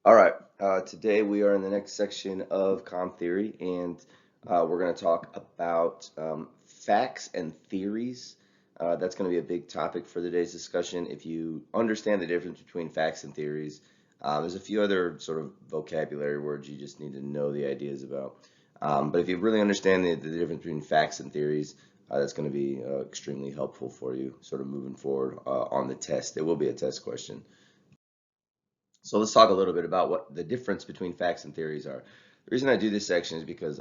All right, today we are in the next section of comm theory, and we're going to talk about facts and theories. That's going to be a big topic for today's discussion. If you understand the difference between facts and theories, there's a few other sort of vocabulary words you just need to know the ideas about. But if you really understand the difference between facts and theories, that's going to be extremely helpful for you sort of moving forward on the test. It will be a test question. So let's talk a little bit about what the difference between facts and theories are. The reason I do this section is because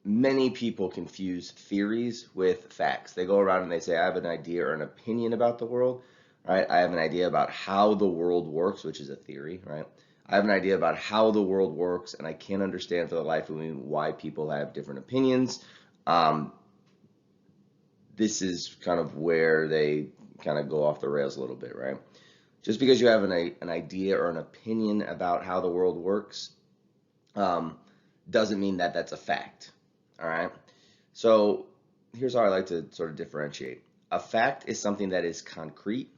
many people confuse theories with facts. They go around and they say, I have an idea or an opinion about the world, right? I have an idea about how the world works, which is a theory, right? I have an idea about how the world works, and I can't understand for the life of me why people have different opinions. This is kind of where they kind of go off the rails a little bit, right? Just because you have an idea or an opinion about how the world works doesn't mean that that's a fact. All right. So here's how I like to sort of differentiate. A fact is something that is concrete,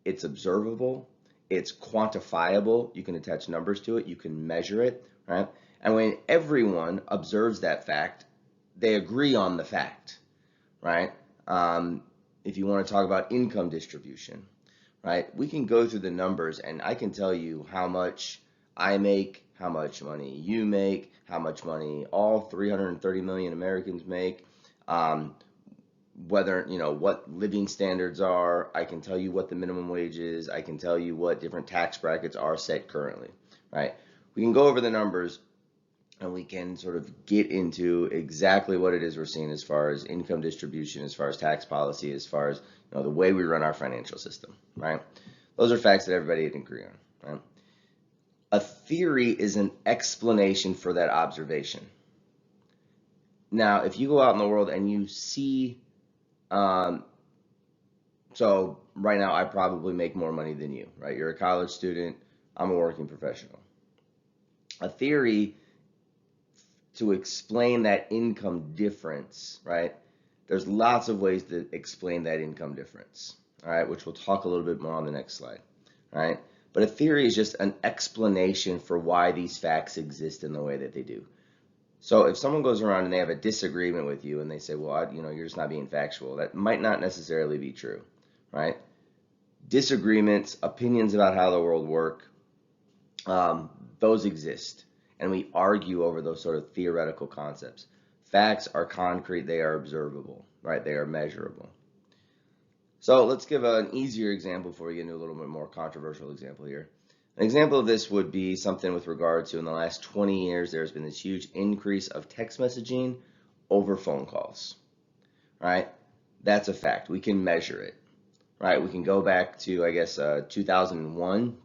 it's observable, it's quantifiable. You can attach numbers to it, you can measure it, right? And when everyone observes that fact, they agree on the fact, right? If you want to talk about income distribution, right? We can go through the numbers and I can tell you how much I make, how much money you make, how much money all 330 million Americans make, whether, what living standards are. I can tell you what the minimum wage is. I can tell you what different tax brackets are set currently, right? We can go over the numbers and we can sort of get into exactly what it is we're seeing as far as income distribution, as far as tax policy, as far as the way we run our financial system, right? Those are facts that everybody can agree on, right? A theory is an explanation for that observation. Now, if you go out in the world and you see, so right now I probably make more money than you, right? You're a college student, I'm a working professional. A theory to explain that income difference, right? There's lots of ways to explain that income difference, all right, which we'll talk a little bit more on the next slide, all right? But a theory is just an explanation for why these facts exist in the way that they do. So if someone goes around and they have a disagreement with you and they say, well, you're just not being factual, that might not necessarily be true, right? Disagreements, opinions about how the world work, those exist. And we argue over those sort of theoretical concepts. Facts are concrete, they are observable, right? They are measurable. So let's give an easier example before we get into a little bit more controversial example here. An example of this would be something with regard to in the last 20 years, there's been this huge increase of text messaging over phone calls, right? That's a fact. We can measure it, right? We can go back to, I guess, 2001,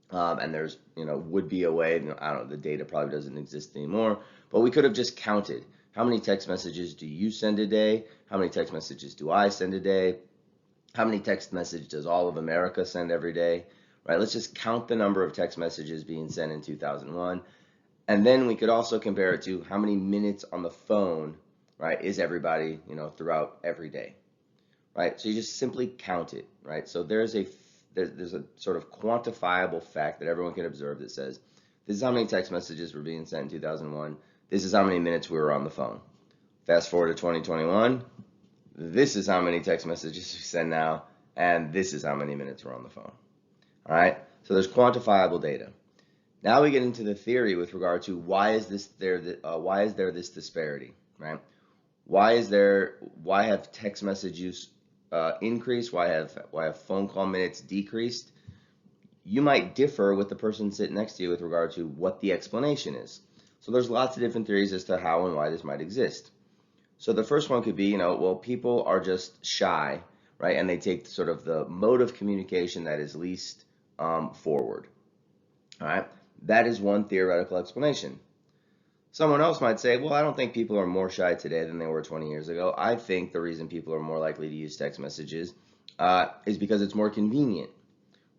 and there's, would be a way, I don't know, the data probably doesn't exist anymore, but we could have just counted. How many text messages do you send a day? How many text messages do I send a day? How many text messages does all of America send every day? Right? Let's just count the number of text messages being sent in 2001. And then we could also compare it to how many minutes on the phone, right, is everybody, throughout every day, right? So you just simply count it, right? So there's a sort of quantifiable fact that everyone can observe that says, this is how many text messages were being sent in 2001. This is how many minutes we were on the phone. Fast forward to 2021, this is how many text messages we send now, and this is how many minutes we're on the phone. All right, so there's quantifiable data. Now we get into the theory with regard to why is there this disparity, right? Why have text message use increased? Why have phone call minutes decreased? You might differ with the person sitting next to you with regard to what the explanation is. So there's lots of different theories as to how and why this might exist. So the first one could be, well, people are just shy, right? And they take sort of the mode of communication that is least forward, all right? That is one theoretical explanation. Someone else might say, well, I don't think people are more shy today than they were 20 years ago. I think the reason people are more likely to use text messages is because it's more convenient,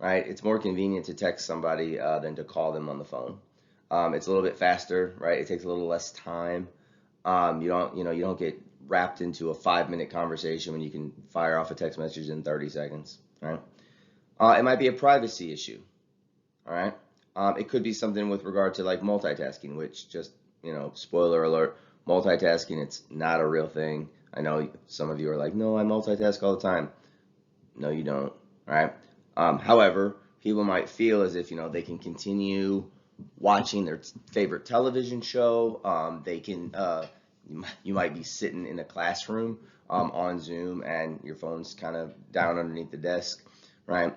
right? It's more convenient to text somebody than to call them on the phone. It's a little bit faster, right? It takes a little less time. You don't get wrapped into a 5-minute conversation when you can fire off a text message in 30 seconds, right? It might be a privacy issue, all right? It could be something with regard to like multitasking, which just, spoiler alert, multitasking, it's not a real thing. I know some of you are like, no, I multitask all the time. No, you don't. All right. However, people might feel as if, they can continue watching their favorite television show. They can, you might be sitting in a classroom on Zoom and your phone's kind of down underneath the desk, right?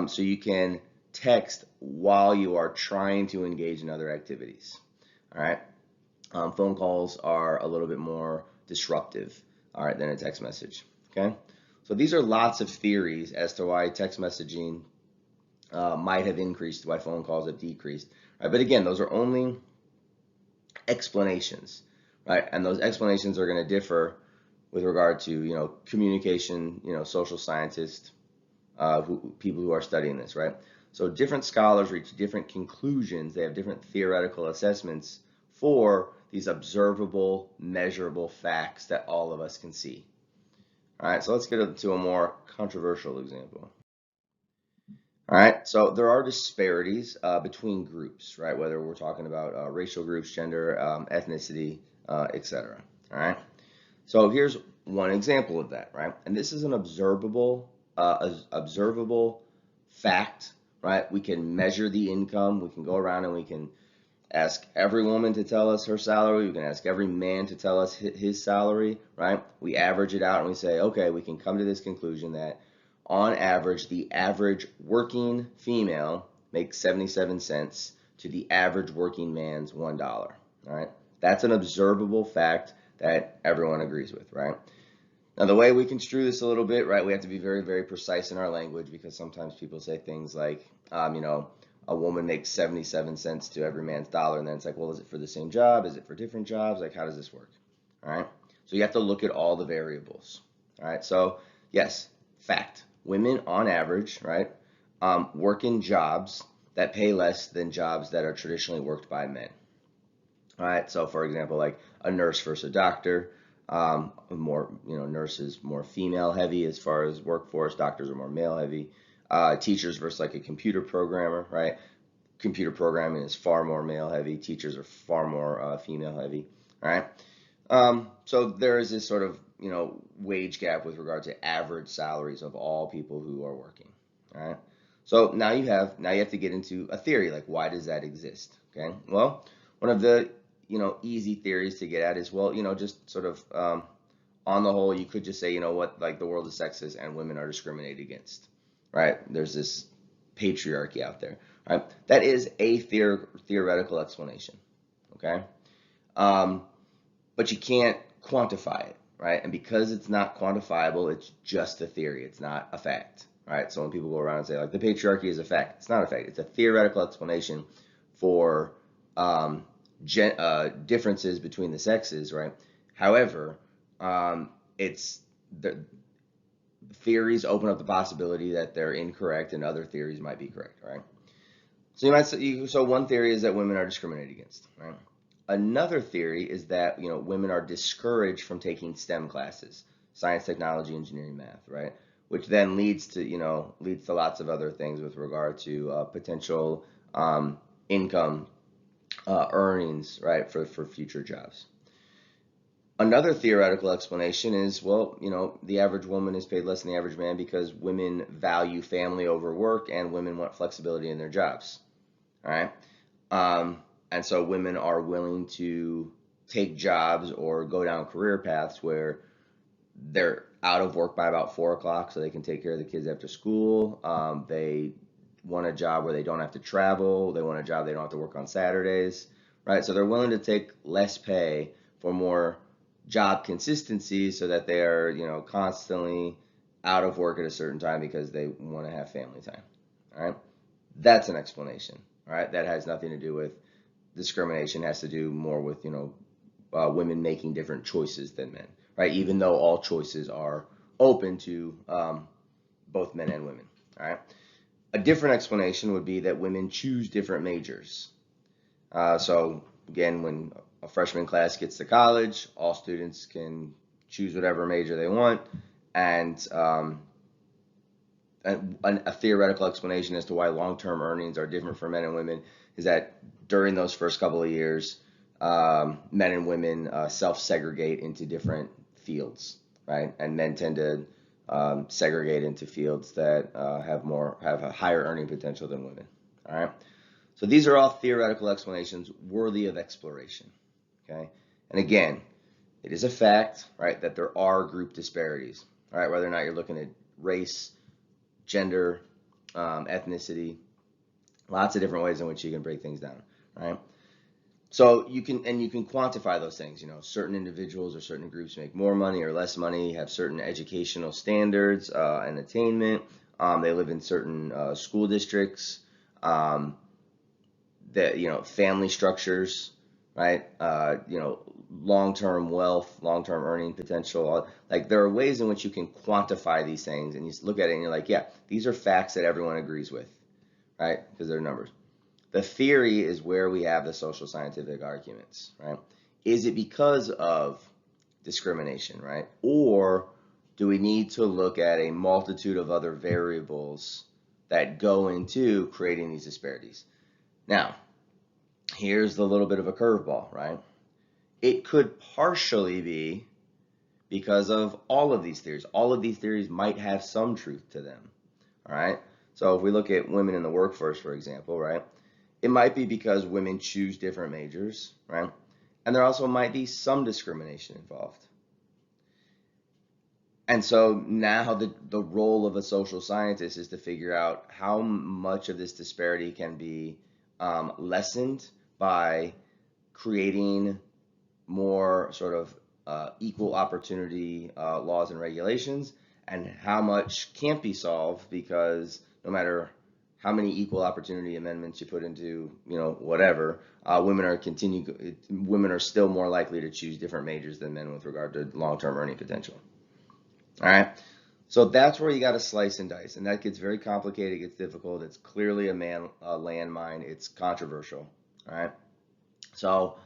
So you can text while you are trying to engage in other activities. All right. Phone calls are a little bit more disruptive, all right, than a text message. Okay. So these are lots of theories as to why text messaging might have increased, why phone calls have decreased. Right? But again, those are only explanations, right? And those explanations are going to differ with regard to communication, social scientists, people who are studying this, right? So different scholars reach different conclusions. They have different theoretical assessments for these observable, measurable facts that all of us can see. All right, so let's get into a more controversial example. All right, so there are disparities between groups, right? Whether we're talking about racial groups, gender, ethnicity, etc. All right, so here's one example of that, right? And this is an observable fact, right? We can measure the income. We can go around and we can ask every woman to tell us her salary. We can ask every man to tell us his salary, right? We average it out and we say, okay, we can come to this conclusion that on average, the average working female makes 77 cents to the average working man's $1. All right, that's an observable fact that everyone agrees with, right? Now, the way we construe this a little bit, right, we have to be very, very precise in our language because sometimes people say things like, a woman makes 77 cents to every man's dollar, and then it's like, well, is it for the same job? Is it for different jobs? Like, how does this work? All right, so you have to look at all the variables. All right, so yes, fact. Women, on average, right, work in jobs that pay less than jobs that are traditionally worked by men. All right, so for example, like a nurse versus a doctor, nurses more female heavy as far as workforce, doctors are more male heavy. Teachers versus like a computer programmer, right? Computer programming is far more male heavy. Teachers are far more female heavy, all right? So there is this sort of wage gap with regard to average salaries of all people who are working. All right. So now you have to get into a theory, like why does that exist? Okay. Well, one of the easy theories to get at is, well, just sort of on the whole, you could just say, like the world is sexist and women are discriminated against. Right. There's this patriarchy out there. Right. That is a theoretical explanation. Okay. But you can't quantify it, right? And because it's not quantifiable, it's just a theory. It's not a fact, right? So when people go around and say, like, the patriarchy is a fact, it's not a fact. It's a theoretical explanation for differences between the sexes, right? However, it's the theories open up the possibility that they're incorrect and other theories might be correct, right? So you might say, so one theory is that women are discriminated against, right? Another theory is that women are discouraged from taking STEM classes, science, technology, engineering, math, right? Which then leads to lots of other things with regard to potential income earnings, right, for future jobs. Another theoretical explanation is, well, the average woman is paid less than the average man because women value family over work and women want flexibility in their jobs, all right? And so women are willing to take jobs or go down career paths where they're out of work by about 4 o'clock so they can take care of the kids after school. They want a job where they don't have to travel. They want a job they don't have to work on Saturdays, right? So they're willing to take less pay for more job consistency so that they are, constantly out of work at a certain time because they want to have family time, all right? That's an explanation, all right? That has nothing to do with discrimination. Has to do more with women making different choices than men, right? Even though all choices are open to both men and women, all right? A different explanation would be that women choose different majors. So again, when a freshman class gets to college, all students can choose whatever major they want, and a theoretical explanation as to why long-term earnings are different for men and women is that during those first couple of years, men and women self-segregate into different fields, right? And men tend to segregate into fields that have a higher earning potential than women. All right. So these are all theoretical explanations worthy of exploration. Okay. And again, it is a fact, right, that there are group disparities. All right, whether or not you're looking at race, gender, ethnicity, lots of different ways in which you can break things down, right? So you can quantify those things. You know, certain individuals or certain groups make more money or less money, have certain educational standards and attainment. They live in certain school districts. That, you know, family structures, right? You know, long-term wealth, long-term earning potential. Like, there are ways in which you can quantify these things, and you look at it and you're like, yeah, these are facts that everyone agrees with, right? Because they're numbers. The theory is where we have the social scientific arguments, right? Is it because of discrimination, right? Or do we need to look at a multitude of other variables that go into creating these disparities? Now, here's the little bit of a curveball, right? It could partially be because of all of these theories. All of these theories might have some truth to them, all right? So if we look at women in the workforce, for example, right? It might be because women choose different majors, right? And there also might be some discrimination involved. And so now the role of a social scientist is to figure out how much of this disparity can be lessened by creating more sort of equal opportunity laws and regulations, and how much can't be solved because no matter how many equal opportunity amendments you put into, you know, whatever, women are still more likely to choose different majors than men with regard to long-term earning potential. All right. So that's where you got to slice and dice, and that gets very complicated, it gets difficult. It's clearly a landmine. It's controversial. All right. So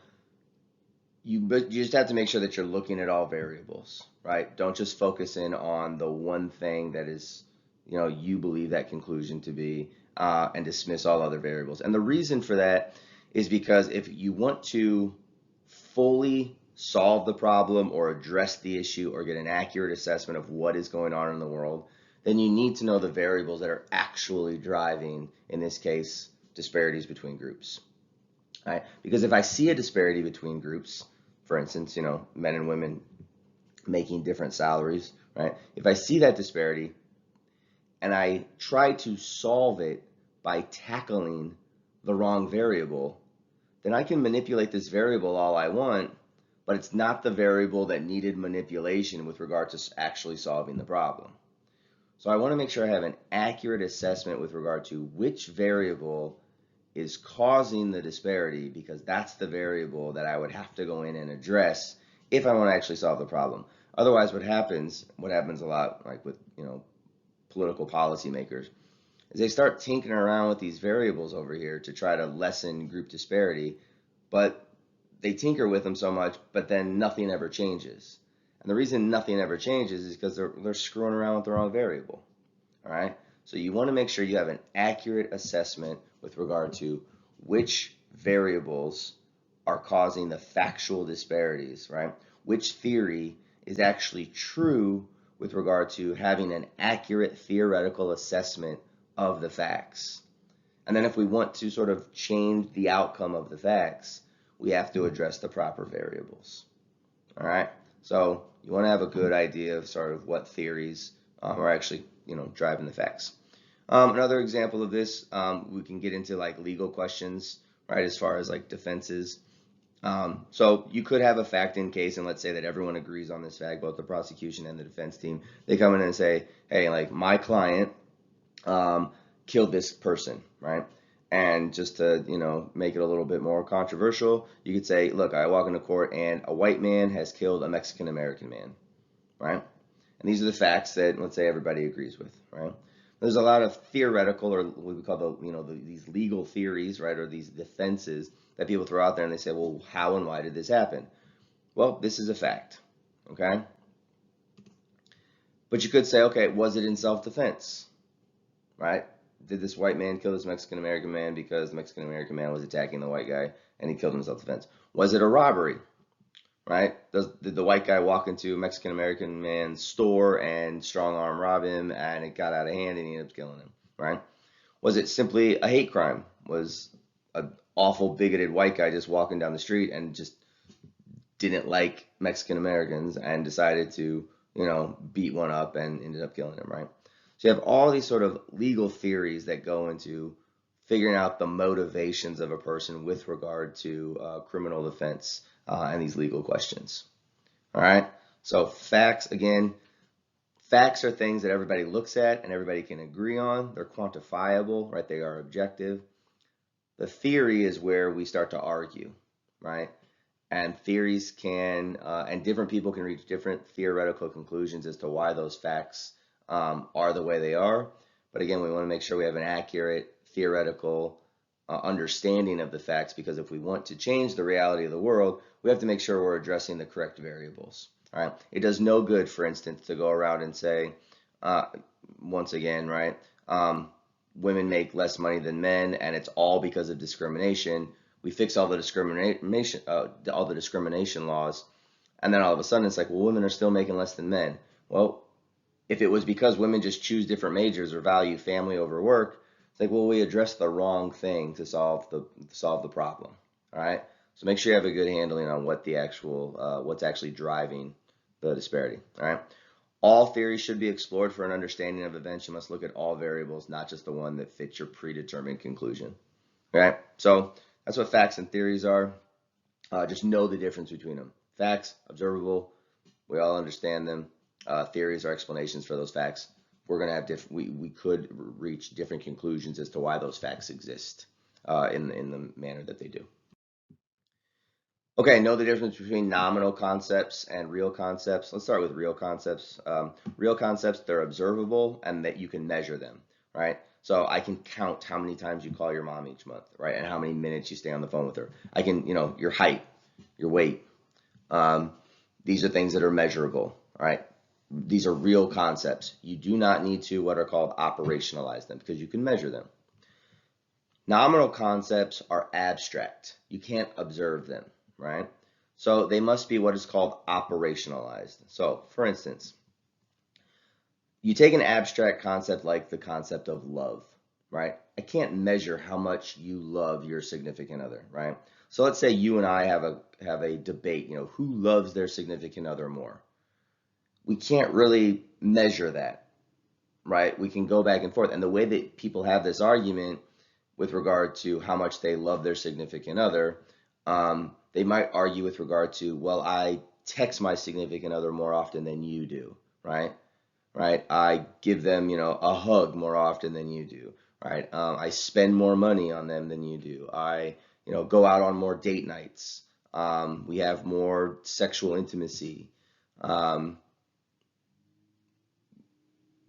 you just have to make sure that you're looking at all variables, right? Don't just focus in on the one thing that is, you know, you believe that conclusion to be, and dismiss all other variables. And the reason for that is because if you want to fully solve the problem or address the issue or get an accurate assessment of what is going on in the world, then you need to know the variables that are actually driving, in this case, disparities between groups. Right? Because if I see a disparity between groups, for instance, you know, men and women making different salaries, right? If I see that disparity and I try to solve it by tackling the wrong variable, then I can manipulate this variable all I want, but it's not the variable that needed manipulation with regard to actually solving the problem. So I want to make sure I have an accurate assessment with regard to which variable is causing the disparity, because that's the variable that I would have to go in and address if I want to actually solve the problem. Otherwise, what happens a lot, like with, you know, political policymakers, is they start tinkering around with these variables over here to try to lessen group disparity, but they tinker with them so much, but then nothing ever changes. And the reason nothing ever changes is because they're screwing around with the wrong variable. All right? So you want to make sure you have an accurate assessment with regard to which variables are causing the factual disparities, right? Which theory is actually true with regard to having an accurate theoretical assessment of the facts. And then if we want to sort of change the outcome of the facts, we have to address the proper variables. All right? So you want to have a good idea of sort of what theories are actually, you know, driving the facts. Another example of this, we can get into like legal questions, right, as far as like defenses. So you could have a fact in case, and let's say that everyone agrees on this fact, both the prosecution and the defense team. They come in and say, hey, like, my client killed this person, right? And just to, you know, make it a little bit more controversial, you could say, look, I walk into court and a white man has killed a Mexican American man, right? And these are the facts that, let's say, everybody agrees with, right? There's a lot of theoretical, or what we call these legal theories, right, or these defenses that people throw out there, and they say, well, how and why did this happen? Well, this is a fact, okay? But you could say, okay, was it in self-defense? right? Did this white man kill this Mexican American man because the Mexican American man was attacking the white guy and he killed him in self-defense? Was it a robbery, right? Did the white guy walk into a Mexican American man's store and strong arm rob him and it got out of hand and he ended up killing him, right? Was it simply a hate crime? Was an awful bigoted white guy just walking down the street and just didn't like Mexican Americans and decided to, beat one up and ended up killing him, right? So you have all these sort of legal theories that go into figuring out the motivations of a person with regard to criminal defense and these legal questions. All right. So facts, again, facts are things that everybody looks at and everybody can agree on. They're quantifiable, right? They are objective. The theory is where we start to argue, right? And theories can, and different people can reach different theoretical conclusions as to why those facts are the way they are. But again, we want to make sure we have an accurate theoretical understanding of the facts, because if we want to change the reality of the world, we have to make sure we're addressing the correct variables. All right. It does no good, for instance, to go around and say, once again, right, women make less money than men, and it's all because of discrimination. We fix all the discrimination laws, and then all of a sudden it's like, well, women are still making less than men. Well, if it was because women just choose different majors or value family over work, it's like, well, we addressed the wrong thing to solve the problem. All right. So make sure you have a good handling on what the actual what's actually driving the disparity. All right. All theories should be explored for an understanding of events. You must look at all variables, not just the one that fits your predetermined conclusion. All right. So that's what facts and theories are. Just know the difference between them. Facts, observable, we all understand them. Theories are explanations for those facts. We're going to have different. We could reach different conclusions as to why those facts exist in the manner that they do. Okay, know the difference between nominal concepts and real concepts. Let's start with real concepts. Real concepts, they're observable and that you can measure them, right? So I can count how many times you call your mom each month, right? And how many minutes you stay on the phone with her. I can, your height, your weight. These are things that are measurable, right? These are real concepts. You do not need to what are called operationalize them because you can measure them. Nominal concepts are abstract. You can't observe them, right? So they must be what is called operationalized. So for instance, you take an abstract concept like the concept of love, right? I can't measure how much you love your significant other, right? So let's say you and I have a debate, who loves their significant other more? We can't really measure that, right? We can go back and forth. And the way that people have this argument with regard to how much they love their significant other, they might argue with regard to, well, I text my significant other more often than you do, right? Right? I give them, a hug more often than you do, right? I spend more money on them than you do. I, go out on more date nights. We have more sexual intimacy.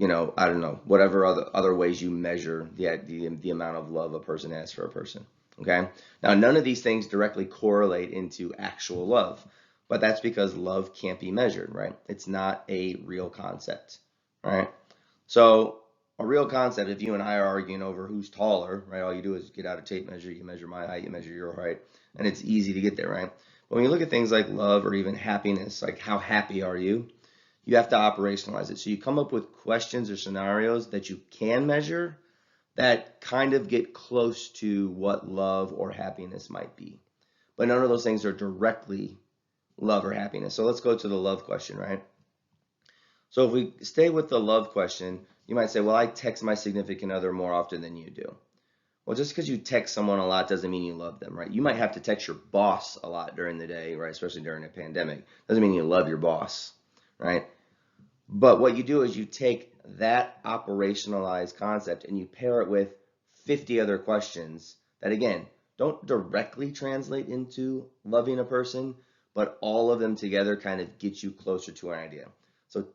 I don't know, whatever other ways you measure the amount of love a person has for a person. Okay. Now, none of these things directly correlate into actual love, but that's because love can't be measured, right? It's not a real concept, right? So a real concept, if you and I are arguing over who's taller, right? All you do is get out a tape measure, you measure my height, you measure your height, and it's easy to get there, right? But when you look at things like love or even happiness, like how happy are you? You have to operationalize it. So you come up with questions or scenarios that you can measure that kind of get close to what love or happiness might be. But none of those things are directly love or happiness. So let's go to the love question, right? So if we stay with the love question, you might say, well, I text my significant other more often than you do. Well, just because you text someone a lot doesn't mean you love them, right? You might have to text your boss a lot during the day, right? Especially during a pandemic. Doesn't mean you love your boss, right? But what you do is you take that operationalized concept and you pair it with 50 other questions that, again, don't directly translate into loving a person, but all of them together kind of get you closer to an idea. So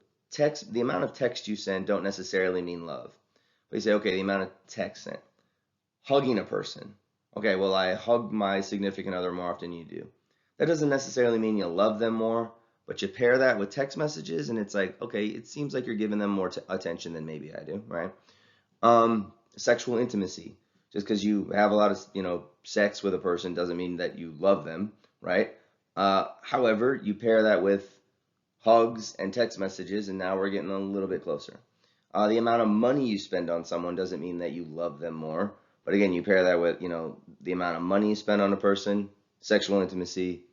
the amount of text you send don't necessarily mean love. But you say, okay, the amount of text sent. Hugging a person. Okay, well, I hug my significant other more often than you do. That doesn't necessarily mean you love them more. But you pair that with text messages and it's like, okay, it seems like you're giving them more attention than maybe I do, right? Sexual intimacy. Just because you have a lot of, sex with a person doesn't mean that you love them, right? However, you pair that with hugs and text messages, and now we're getting a little bit closer. The amount of money you spend on someone doesn't mean that you love them more. But again, you pair that with, the amount of money you spend on a person, sexual intimacy,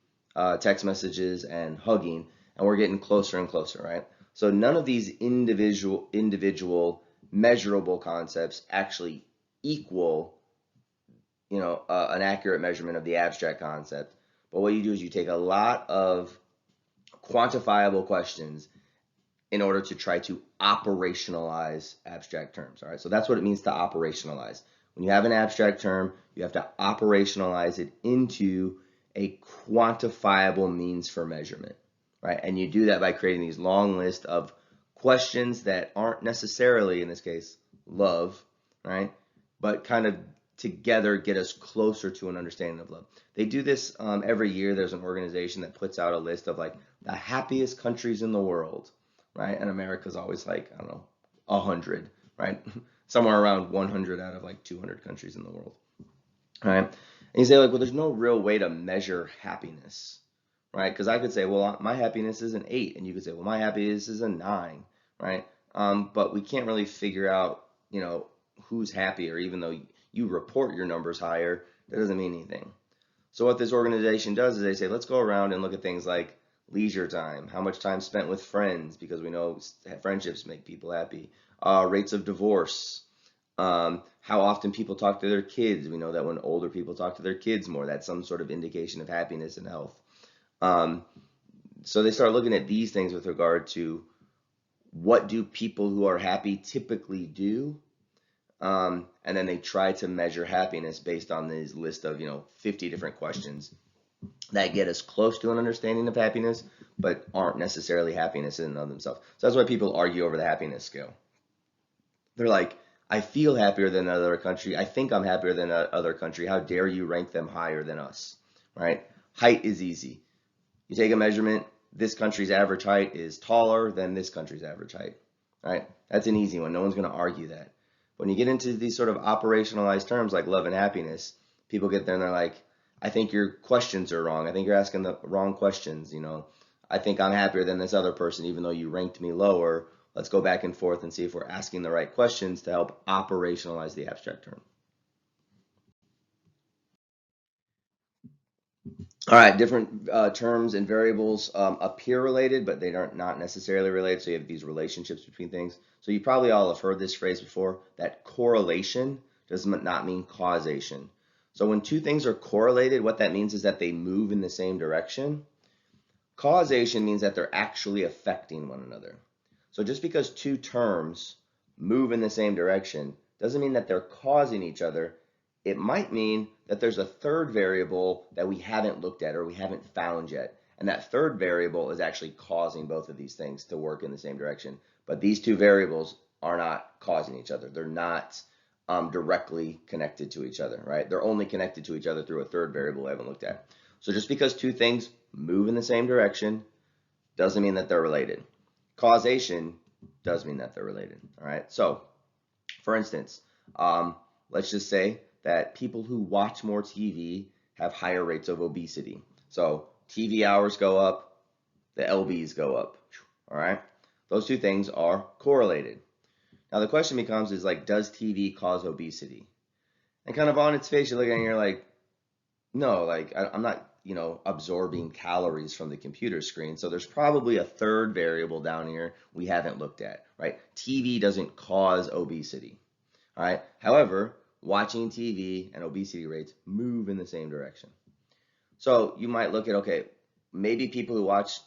text messages, and hugging, and we're getting closer and closer, right? So none of these individual measurable concepts actually equal, an accurate measurement of the abstract concept. But what you do is you take a lot of quantifiable questions in order to try to operationalize abstract terms. All right, so that's what it means to operationalize. When you have an abstract term, you have to operationalize it into a quantifiable means for measurement, right? And you do that by creating these long lists of questions that aren't necessarily, in this case, love, right? But kind of together get us closer to an understanding of love. They do this every year. There's an organization that puts out a list of like the happiest countries in the world, right? And America's always like, I don't know, 100, right? Somewhere around 100 out of like 200 countries in the world, right? And you say like, well, there's no real way to measure happiness, right? Because I could say, well, my happiness is an 8, and you could say, well, my happiness is a 9, right? But we can't really figure out, who's happier, even though you report your numbers higher, that doesn't mean anything. So what this organization does is they say, let's go around and look at things like leisure time, how much time spent with friends, because we know friendships make people happy, rates of divorce, how often people talk to their kids. We know that when older people talk to their kids more, that's some sort of indication of happiness and health. So they start looking at these things with regard to what do people who are happy typically do, and then they try to measure happiness based on this list of 50 different questions that get us close to an understanding of happiness, but aren't necessarily happiness in and of themselves. So that's why people argue over the happiness scale. They're like, I feel happier than another country. I think I'm happier than other country. How dare you rank them higher than us, right? Height is easy. You take a measurement, this country's average height is taller than this country's average height, right? That's an easy one. No one's going to argue that. When you get into these sort of operationalized terms like love and happiness, people get there and they're like, I think your questions are wrong. I think you're asking the wrong questions. I think I'm happier than this other person, even though you ranked me lower. Let's go back and forth and see if we're asking the right questions to help operationalize the abstract term. All right, different terms and variables appear related, but they are not necessarily related. So you have these relationships between things. So you probably all have heard this phrase before, that correlation does not mean causation. So when two things are correlated, what that means is that they move in the same direction. Causation means that they're actually affecting one another. So just because two terms move in the same direction doesn't mean that they're causing each other. It might mean that there's a third variable that we haven't looked at or we haven't found yet. And that third variable is actually causing both of these things to work in the same direction. But these two variables are not causing each other. They're not directly connected to each other, right? They're only connected to each other through a third variable we haven't looked at. So just because two things move in the same direction doesn't mean that they're related. Causation does mean that they're related, all right? So, for instance, let's just say that people who watch more TV have higher rates of obesity. So TV hours go up, the LBs go up, all right? Those two things are correlated. Now the question becomes is like, does TV cause obesity? And kind of on its face, you look at it and you're like, no, like I'm not, absorbing calories from the computer screen. So there's probably a third variable down here we haven't looked at, right? TV doesn't cause obesity, all right? However, watching TV and obesity rates move in the same direction. So you might look at, okay, maybe people who watch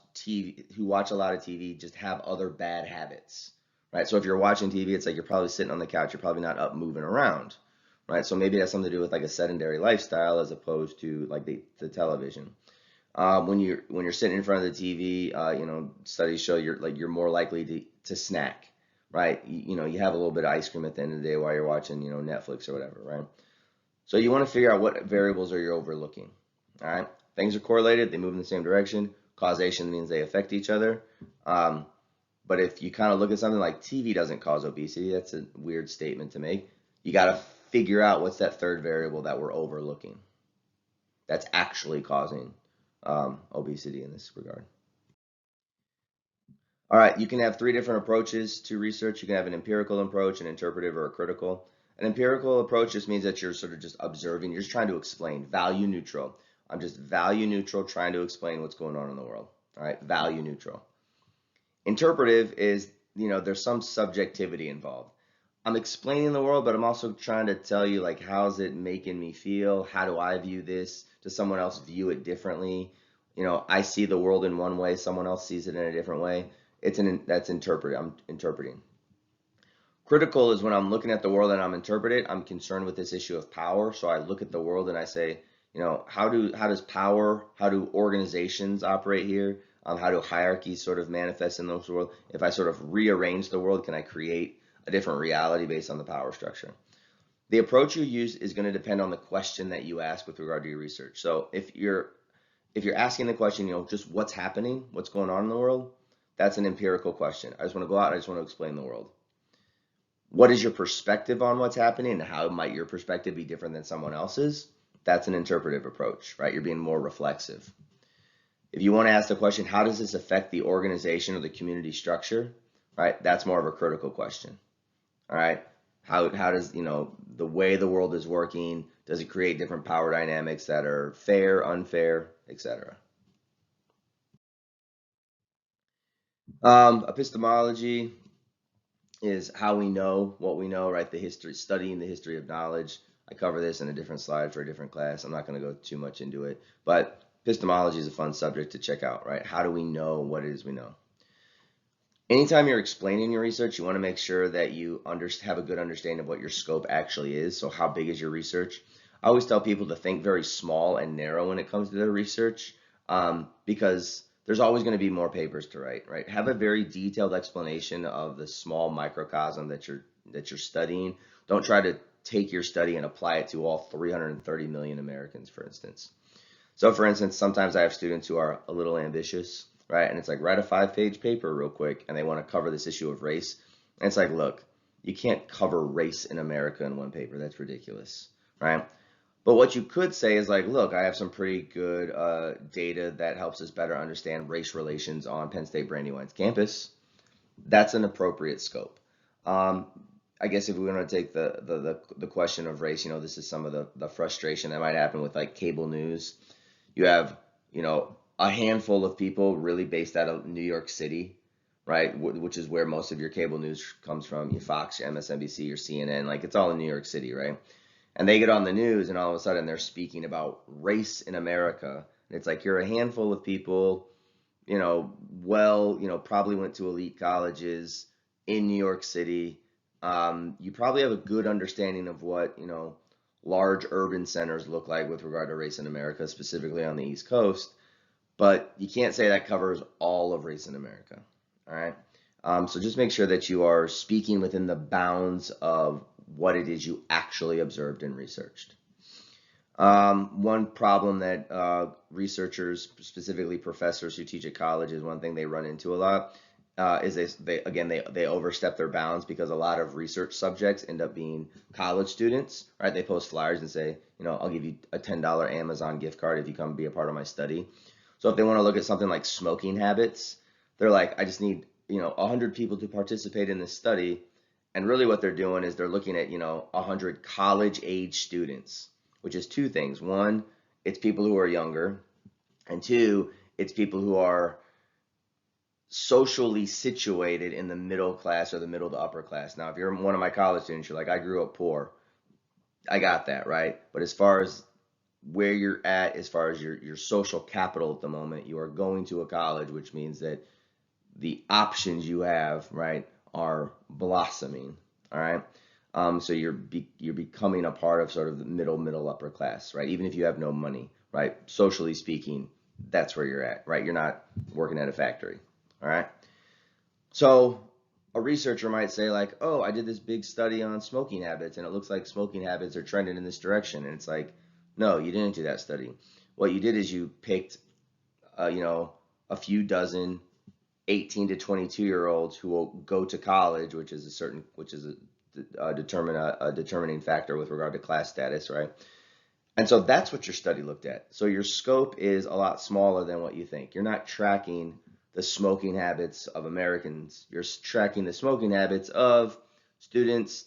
a lot of TV just have other bad habits, right? So if you're watching TV, it's like you're probably sitting on the couch, you're probably not up moving around, right? So maybe it has something to do with like a sedentary lifestyle as opposed to like the television. When you're sitting in front of the TV, studies show you're more likely to snack, right? You have a little bit of ice cream at the end of the day while you're watching, Netflix or whatever, right? So you want to figure out what variables are you overlooking, all right? Things are correlated, they move in the same direction. Causation means they affect each other. But if you kind of look at something like TV doesn't cause obesity, that's a weird statement to make. You got to figure out what's that third variable that we're overlooking that's actually causing obesity in this regard. All right, you can have three different approaches to research. You can have an empirical approach, an interpretive, or a critical. An empirical approach just means that you're sort of just observing, you're just trying to explain, value neutral. I'm just value neutral, trying to explain what's going on in the world. All right, value neutral. Interpretive is, there's some subjectivity involved. I'm explaining the world, but I'm also trying to tell you, like, how's it making me feel? How do I view this? Does someone else view it differently? I see the world in one way, someone else sees it in a different way. That's interpreting. I'm interpreting. Critical is when I'm looking at the world and I'm interpreting. I'm concerned with this issue of power. So I look at the world and I say, how does power, how do organizations operate here? How do hierarchies sort of manifest in this world? If I sort of rearrange the world, can I create a different reality based on the power structure? The approach you use is going to depend on the question that you ask with regard to your research. So if you're asking the question, just what's happening, what's going on in the world, that's an empirical question. I just want to go out, I just want to explain the world. What is your perspective on what's happening, and how might your perspective be different than someone else's? That's an interpretive approach, right? You're being more reflexive. If you want to ask the question, how does this affect the organization or the community structure, right? That's more of a critical question, all right? How does, the way the world is working, does it create different power dynamics that are fair, unfair, etc.? Epistemology is how we know what we know, right? The history, studying the history of knowledge. I cover this in a different slide for a different class. I'm not going to go too much into it, but epistemology is a fun subject to check out, right? How do we know what it is we know? Anytime you're explaining your research, you want to make sure that you have a good understanding of what your scope actually is. So how big is your research? I always tell people to think very small and narrow when it comes to their research, because there's always going to be more papers to write, right? Have a very detailed explanation of the small microcosm that you're studying. Don't try to take your study and apply it to all 330 million Americans, for instance. So for instance, sometimes I have students who are a little ambitious, right? And it's like, write a 5-page paper real quick, and they want to cover this issue of race. And it's like, look, you can't cover race in America in one paper. That's ridiculous, right? But what you could say is like, look, I have some pretty good data that helps us better understand race relations on Penn State Brandywine's campus. That's an appropriate scope. I guess if we want to take the question of race, this is some of the frustration that might happen with like cable news. You have, a handful of people really based out of New York City, right? Which is where most of your cable news comes from. Your Fox, your MSNBC, your CNN, like it's all in New York City, right? And they get on the news and all of a sudden they're speaking about race in America. And it's like, you're a handful of people, probably went to elite colleges in New York City. You probably have a good understanding of what, large urban centers look like with regard to race in America, specifically on the East Coast. But you can't say that covers all of race in America, all right? So just make sure that you are speaking within the bounds of what it is you actually observed and researched. One problem that researchers, specifically professors who teach at colleges, one thing they run into a lot is they overstep their bounds, because a lot of research subjects end up being college students, right? They post flyers and say, I'll give you a $10 Amazon gift card if you come be a part of my study. So if they want to look at something like smoking habits, they're like, I just need 100 people to participate in this study. And really what they're doing is they're looking at 100 college age students, which is two things. One, it's people who are younger, and two, it's people who are socially situated in the middle class or the middle to upper class. Now, if you're one of my college students, you're like, I grew up poor. I got that, right? But as far as where you're at, as far as your social capital at the moment, you are going to a college, which means that the options you have, right, are blossoming. All right. So you're becoming a part of sort of the middle upper class, right? Even if you have no money, right? Socially speaking, that's where you're at, right? You're not working at a factory. All right. So a researcher might say like, oh, I did this big study on smoking habits, and it looks like smoking habits are trending in this direction. And it's like, no, you didn't do that study. What you did is you picked, a few dozen 18 to 22-year-olds who will go to college, which is a determining factor with regard to class status, right? And so that's what your study looked at. So your scope is a lot smaller than what you think. You're not tracking the smoking habits of Americans. You're tracking the smoking habits of students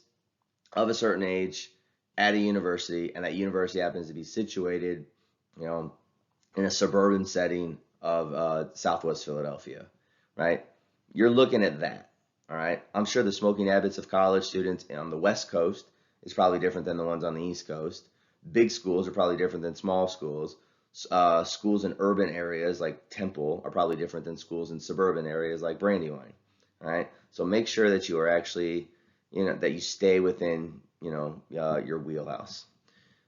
of a certain age at a university, and that university happens to be situated, you know, in a suburban setting of Southwest Philadelphia, right? You're looking at that, all right? I'm sure the smoking habits of college students on the West Coast is probably different than the ones on the East Coast. Big schools are probably different than small schools. Schools in urban areas like Temple are probably different than schools in suburban areas like Brandywine, all right? So make sure that you are actually, that you stay within, your wheelhouse.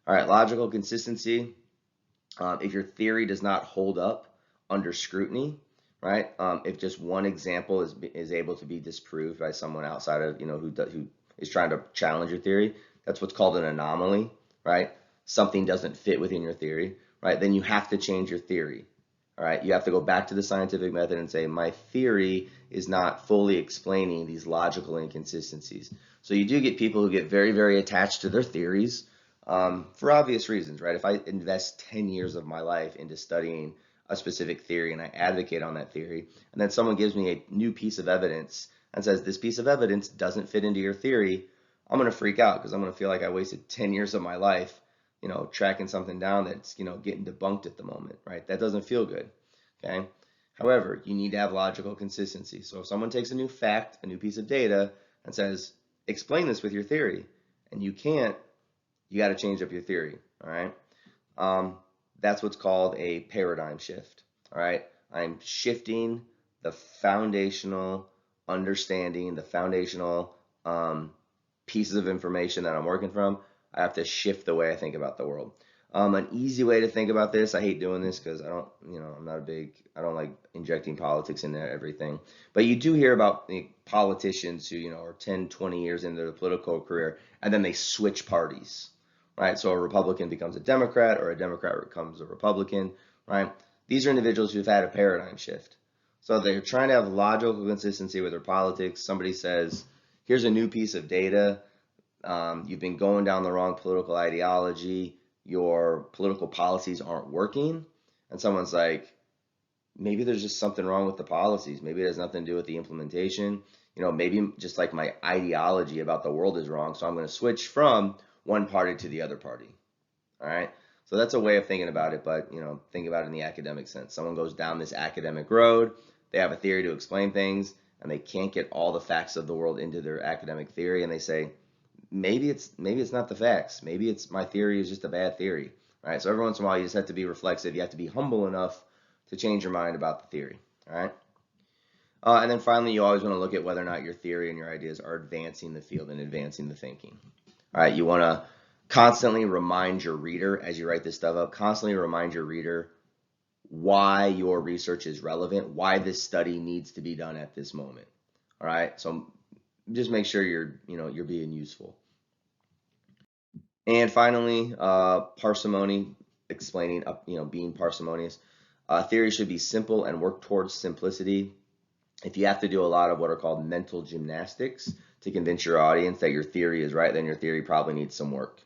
All right, logical consistency. If your theory does not hold up under scrutiny, right? If just one example is able to be disproved by someone outside of who is trying to challenge your theory, that's what's called an anomaly, right? Something doesn't fit within your theory, right? Then you have to change your theory. All right, you have to go back to the scientific method and say, my theory is not fully explaining these logical inconsistencies. So you do get people who get very, very attached to their theories for obvious reasons, right? If I invest 10 years of my life into studying a specific theory and I advocate on that theory, and then someone gives me a new piece of evidence and says, this piece of evidence doesn't fit into your theory, I'm going to freak out because I'm going to feel like I wasted 10 years of my life tracking something down that's, getting debunked at the moment, right? That doesn't feel good, okay? However, you need to have logical consistency. So if someone takes a new fact, a new piece of data, and says, explain this with your theory, and you can't, you got to change up your theory, all right? That's what's called a paradigm shift, all right? I'm shifting the foundational understanding, the foundational pieces of information that I'm working from. I have to shift the way I think about the world. An easy way to think about this, I hate doing this because I don't like injecting politics into everything. But you do hear about politicians who, are 10, 20 years into their political career, and then they switch parties, right? So a Republican becomes a Democrat, or a Democrat becomes a Republican, right? These are individuals who've had a paradigm shift. So they're trying to have logical consistency with their politics. Somebody says, here's a new piece of data. You've been going down the wrong political ideology. Your political policies aren't working. And someone's like, maybe there's just something wrong with the policies. Maybe it has nothing to do with the implementation. Maybe just like my ideology about the world is wrong. So I'm going to switch from one party to the other party. All right. So that's a way of thinking about it. But, think about it in the academic sense. Someone goes down this academic road. They have a theory to explain things, and they can't get all the facts of the world into their academic theory. And they say, maybe it's not the facts. Maybe it's my theory is just a bad theory. All right. So every once in a while, you just have to be reflexive. You have to be humble enough to change your mind about the theory. All right. And then finally, you always want to look at whether or not your theory and your ideas are advancing the field and advancing the thinking. All right. You want to constantly remind your reader as you write this stuff up, constantly remind your reader why your research is relevant, why this study needs to be done at this moment. All right. So just make sure you're being useful. And finally, parsimony, explaining, being parsimonious. Theory should be simple and work towards simplicity. If you have to do a lot of what are called mental gymnastics to convince your audience that your theory is right, then your theory probably needs some work.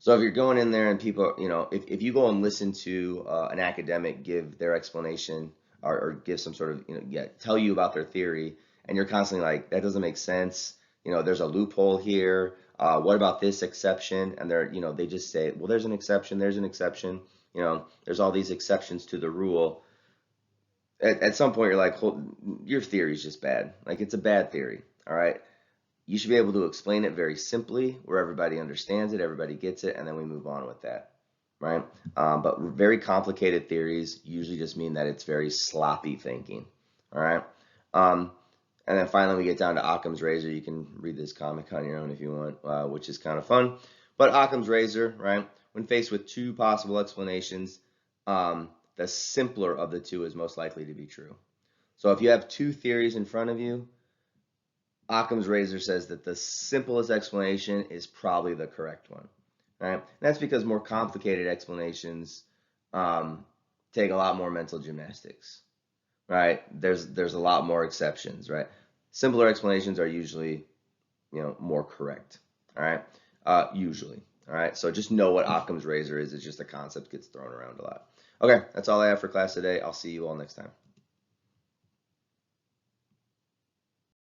So if you're going in there and people, if you go and listen to an academic give their explanation or give some sort of, tell you about their theory, and you're constantly like, that doesn't make sense. There's a loophole here. What about this exception? And they just say, well, there's an exception. There's an exception. There's all these exceptions to the rule. At some point, you're like, your theory is just bad. Like, it's a bad theory. All right. You should be able to explain it very simply where everybody understands it, everybody gets it, and then we move on with that, right? But very complicated theories usually just mean that it's very sloppy thinking, all right? And then finally we get down to Occam's razor. You can read this comic on your own if you want, which is kind of fun. But Occam's razor, right? When faced with two possible explanations, the simpler of the two is most likely to be true. So if you have two theories in front of you, Occam's razor says that the simplest explanation is probably the correct one, right? And that's because more complicated explanations take a lot more mental gymnastics, right? There's a lot more exceptions, right? Simpler explanations are usually, more correct, all right? Usually, all right? So just know what Occam's razor is. It's just a concept that gets thrown around a lot. Okay, that's all I have for class today. I'll see you all next time.